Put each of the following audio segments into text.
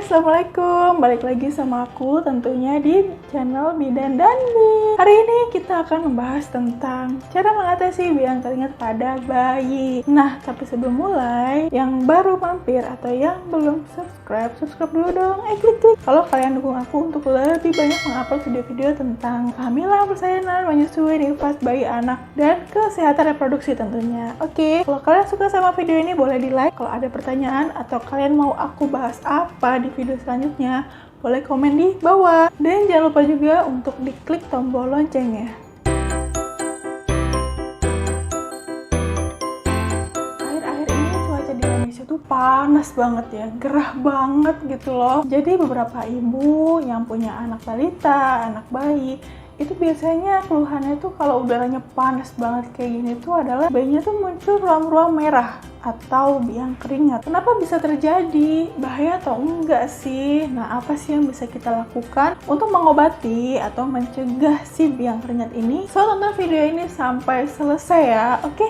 Assalamualaikum. Balik lagi sama aku tentunya di channel Bidan dan Bi. Hari ini kita akan membahas tentang cara mengatasi biang keringat pada bayi. Nah, tapi sebelum mulai, yang baru mampir atau yang belum subscribe dulu dong. Klik. Kalau kalian dukung aku untuk lebih banyak mengupload video-video tentang kehamilan, persalinan, menyusui, nifas, bayi, anak, dan kesehatan reproduksi tentunya. Oke, kalau kalian suka sama video ini boleh di like. Kalau ada pertanyaan atau kalian mau aku bahas apa di video selanjutnya, boleh komen di bawah. Dan jangan lupa juga untuk diklik tombol loncengnya. Akhir-akhir ini cuaca di Indonesia tuh panas banget ya, gerah banget gitu loh. Jadi beberapa ibu yang punya anak balita, anak bayi, itu biasanya keluhannya tuh kalau udaranya panas banget kayak gini tuh adalah bayinya tuh muncul ruam-ruam merah atau biang keringat. Kenapa bisa terjadi? Bahaya atau enggak sih? Nah, apa sih yang bisa kita lakukan untuk mengobati atau mencegah si biang keringat ini? So, tonton video ini sampai selesai ya, oke?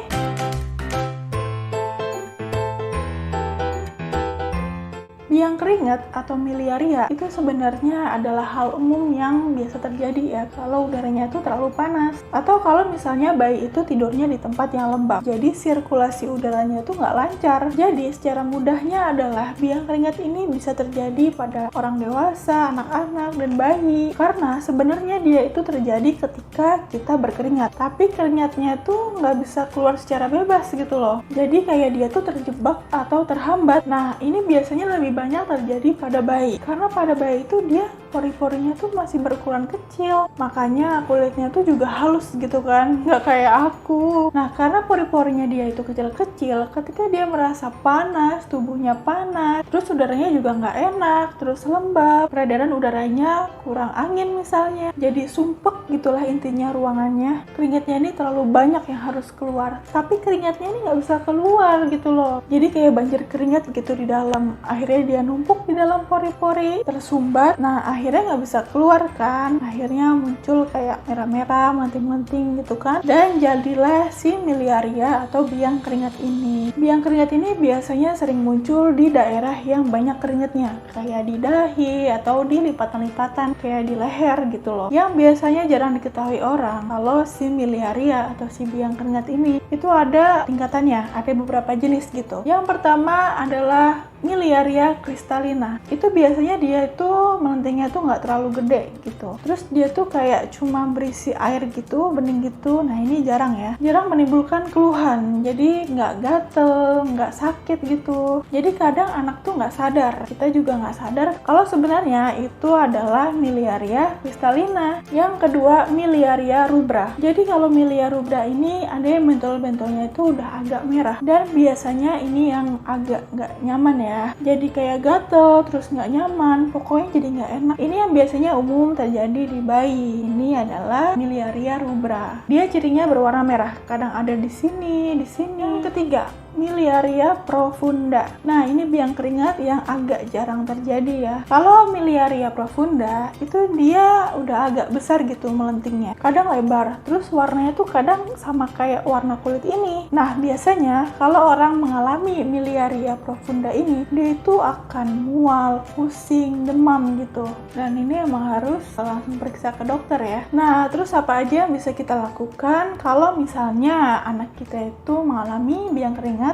Biang keringat atau miliaria itu sebenarnya adalah hal umum yang biasa terjadi ya kalau udaranya itu terlalu panas atau kalau misalnya bayi itu tidurnya di tempat yang lembab, jadi sirkulasi udaranya itu nggak lancar. Jadi secara mudahnya adalah biang keringat ini bisa terjadi pada orang dewasa, anak-anak, dan bayi karena sebenarnya dia itu terjadi ketika kita berkeringat, tapi keringatnya itu nggak bisa keluar secara bebas gitu loh, jadi kayak dia tuh terjebak atau terhambat. Nah, ini biasanya lebih banyak terjadi pada bayi karena pada bayi itu dia pori-porinya tuh masih berukuran kecil, makanya kulitnya tuh juga halus gitu kan, nggak kayak aku. Nah, karena pori-porinya dia itu kecil-kecil, ketika dia merasa panas, tubuhnya panas, terus udaranya juga nggak enak, terus lembab, peredaran udaranya kurang angin misalnya, jadi sumpek gitulah intinya ruangannya. Keringatnya ini terlalu banyak yang harus keluar, tapi keringatnya ini nggak bisa keluar gitu loh, jadi kayak banjir keringat gitu di dalam. Akhirnya dia numpuk di dalam pori-pori, tersumbat. Nah, akhirnya nggak bisa keluar kan, akhirnya muncul kayak merah-merah, melenting-melenting gitu kan, dan jadilah si miliaria atau biang keringat ini. Biang keringat ini biasanya sering muncul di daerah yang banyak keringatnya, kayak di dahi atau di lipatan-lipatan kayak di leher gitu loh, yang biasanya jarang diketahui orang kalau si miliaria atau si biang keringat ini itu ada tingkatannya, ada beberapa jenis gitu. Yang pertama adalah miliaria cristallina. Itu biasanya dia itu melentingnya tuh nggak terlalu gede gitu. Terus dia tuh kayak cuma berisi air gitu, bening gitu. Nah, ini jarang ya. Jarang menimbulkan keluhan. Jadi nggak gatel, nggak sakit gitu. Jadi kadang anak tuh nggak sadar. Kita juga nggak sadar kalau sebenarnya itu adalah miliaria cristallina. Yang kedua, miliaria rubra. Jadi kalau miliaria rubra ini ada yang bentol-bentolnya itu udah agak merah. Dan biasanya ini yang agak nggak nyaman ya. Jadi kayak gatel, terus nggak nyaman, pokoknya jadi nggak enak. Ini yang biasanya umum terjadi di bayi. Ini adalah miliaria rubra. Dia cirinya berwarna merah, kadang ada di sini, di sini. Yang ketiga, miliaria profunda. Nah, ini biang keringat yang agak jarang terjadi ya. Kalau miliaria profunda itu dia udah agak besar gitu melentingnya, kadang lebar, terus warnanya tuh kadang sama kayak warna kulit ini. Nah, biasanya kalau orang mengalami miliaria profunda ini, dia itu akan mual, pusing, demam gitu. Dan ini emang harus langsung periksa ke dokter ya. Nah, terus apa aja yang bisa kita lakukan kalau misalnya anak kita itu mengalami biang keringat?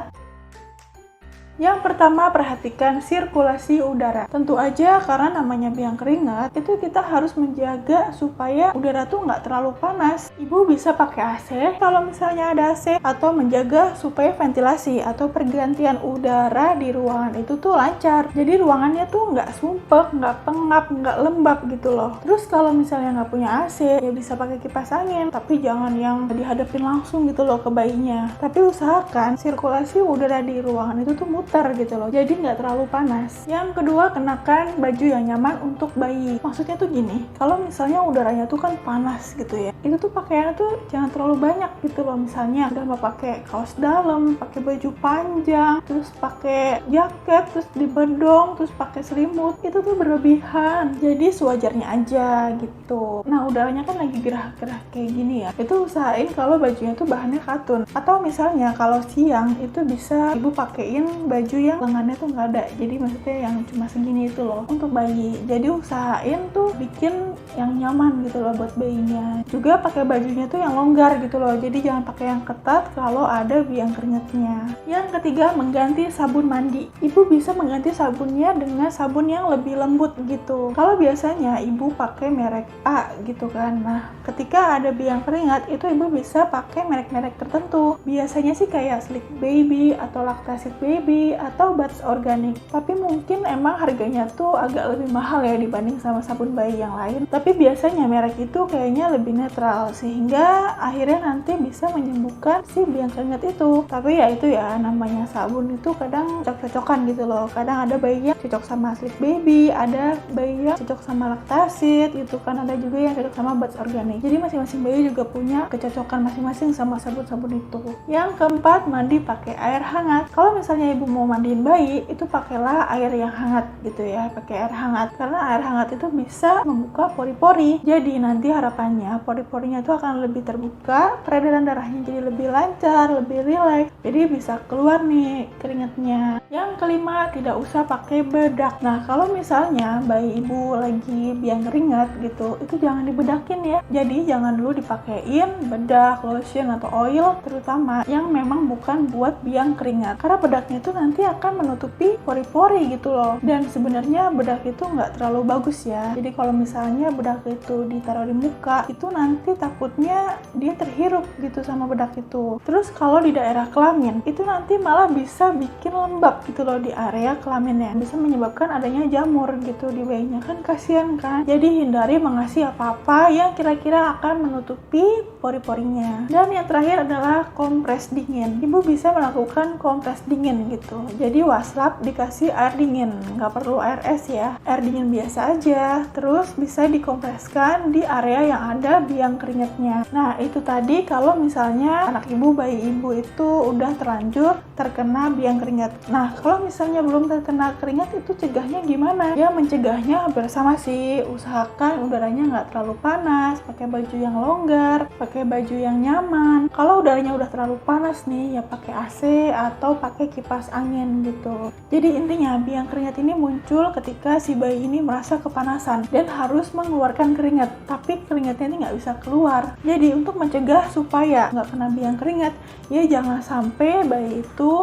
Yang pertama, perhatikan sirkulasi udara. Tentu aja karena namanya biang keringat, itu kita harus menjaga supaya udara tuh nggak terlalu panas. Ibu bisa pakai AC kalau misalnya ada AC, atau menjaga supaya ventilasi atau pergantian udara di ruangan itu tuh lancar. Jadi ruangannya tuh nggak sumpek, nggak pengap, nggak lembab gitu loh. Terus kalau misalnya nggak punya AC, ya bisa pakai kipas angin, tapi jangan yang dihadapin langsung gitu loh ke bayinya. Tapi usahakan sirkulasi udara di ruangan itu tuh gitu loh, jadi nggak terlalu panas. Yang kedua, kenakan baju yang nyaman untuk bayi. Maksudnya tuh gini, kalau misalnya udaranya tuh kan panas gitu ya, itu tuh pakaiannya tuh jangan terlalu banyak gitu loh. Misalnya udah mau pakai kaos dalam, pakai baju panjang, terus pakai jaket, terus dibedong, terus pakai selimut, itu tuh berlebihan. Jadi sewajarnya aja gitu. Nah, udaranya kan lagi gerah-gerah kayak gini ya, itu usahain kalau bajunya tuh bahannya katun. Atau misalnya kalau siang itu bisa ibu pakein baju yang lengannya tuh nggak ada, jadi maksudnya yang cuma segini itu loh untuk bayi. Jadi usahain tuh bikin yang nyaman gitu loh buat bayinya. Juga pakai bajunya tuh yang longgar gitu loh, jadi jangan pakai yang ketat kalau ada biang keringatnya. Yang ketiga, mengganti sabun mandi. Ibu bisa mengganti sabunnya dengan sabun yang lebih lembut gitu. Kalau biasanya ibu pakai merek A gitu kan, nah ketika ada biang keringat itu ibu bisa pakai merek-merek tertentu. Biasanya sih kayak Sleek Baby atau Lactasit Baby atau Bath Organic, tapi mungkin emang harganya tuh agak lebih mahal ya dibanding sama sabun bayi yang lain. Tapi biasanya merek itu kayaknya lebih netral, sehingga akhirnya nanti bisa menyembuhkan si biang keringat itu. Tapi ya itu ya, namanya sabun itu kadang cocok-cocokan gitu loh. Kadang ada bayi yang cocok sama Sleek Baby, ada bayi yang cocok sama Lactasit gitu kan, ada juga yang cocok sama Bath Organic. Jadi masing-masing bayi juga punya kecocokan masing-masing sama sabun-sabun itu. Yang keempat, mandi pakai air hangat. Kalau misalnya ibu mau mandiin bayi, itu pakailah air yang hangat gitu ya, pakai air hangat, karena air hangat itu bisa membuka pori-pori. Jadi nanti harapannya pori-porinya itu akan lebih terbuka, peredaran darahnya jadi lebih lancar, lebih rileks, jadi bisa keluar nih keringatnya. Yang kelima, tidak usah pakai bedak. Nah kalau misalnya bayi ibu lagi biang keringat gitu, itu jangan dibedakin ya. Jadi jangan dulu dipakein bedak, lotion atau oil, terutama yang memang bukan buat biang keringat, karena bedaknya itu nanti akan menutupi pori-pori gitu loh. Dan sebenarnya bedak itu nggak terlalu bagus ya. Jadi kalau misalnya bedak itu ditaruh di muka, itu nanti takutnya dia terhirup gitu sama bedak itu. Terus kalau di daerah kelamin, itu nanti malah bisa bikin lembab gitu loh di area kelaminnya, bisa menyebabkan adanya jamur gitu di bayinya, kan kasihan kan. Jadi hindari mengasih apa-apa yang kira-kira akan menutupi pori-porinya. Dan yang terakhir adalah kompres dingin. Ibu bisa melakukan kompres dingin gitu. Jadi waslap dikasih air dingin, nggak perlu air es ya, air dingin biasa aja. Terus bisa dikompreskan di area yang ada biang keringatnya. Nah itu tadi kalau misalnya anak ibu, bayi ibu itu udah terlanjur terkena biang keringat. Nah kalau misalnya belum terkena keringat, itu cegahnya gimana? Ya mencegahnya hampir sama sih, usahakan udaranya nggak terlalu panas, pakai baju yang longgar, pakai baju yang nyaman. Kalau udaranya udah terlalu panas nih, ya pakai AC atau pakai kipas angin gitu. Jadi intinya biang keringat ini muncul ketika si bayi ini merasa kepanasan dan harus mengeluarkan keringat, tapi keringatnya ini nggak bisa keluar. Jadi untuk mencegah supaya nggak kena biang keringat, ya jangan sampai bayi itu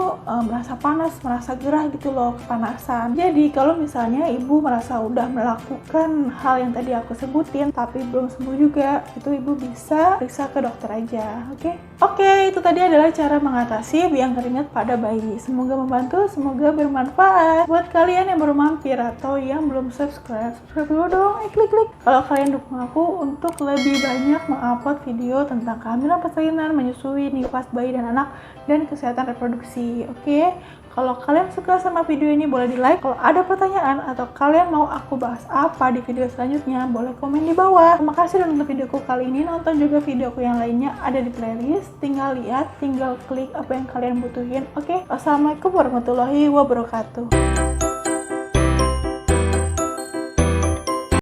merasa panas, merasa gerah gitu loh, kepanasan. Jadi kalau misalnya ibu merasa udah melakukan hal yang tadi aku sebutin tapi belum sembuh juga, itu ibu bisa periksa ke dokter aja. Oke, itu tadi adalah cara mengatasi biang keringat pada bayi. Semoga membantu, semoga bermanfaat. Buat kalian yang baru mampir atau yang belum subscribe dulu dong, klik. Kalau kalian dukung aku untuk lebih banyak mengupload video tentang kehamilan, persalinan, menyusui, nifas bayi dan anak, dan kesehatan reproduksi. Kalau kalian suka sama video ini boleh di like. Kalau ada pertanyaan atau kalian mau aku bahas apa di video selanjutnya, boleh komen di bawah. Terima kasih udah nonton videoku kali ini. Nonton juga videoku yang lainnya ada di playlist. Tinggal lihat, tinggal klik apa yang kalian butuhin. Assalamualaikum warahmatullahi wabarakatuh.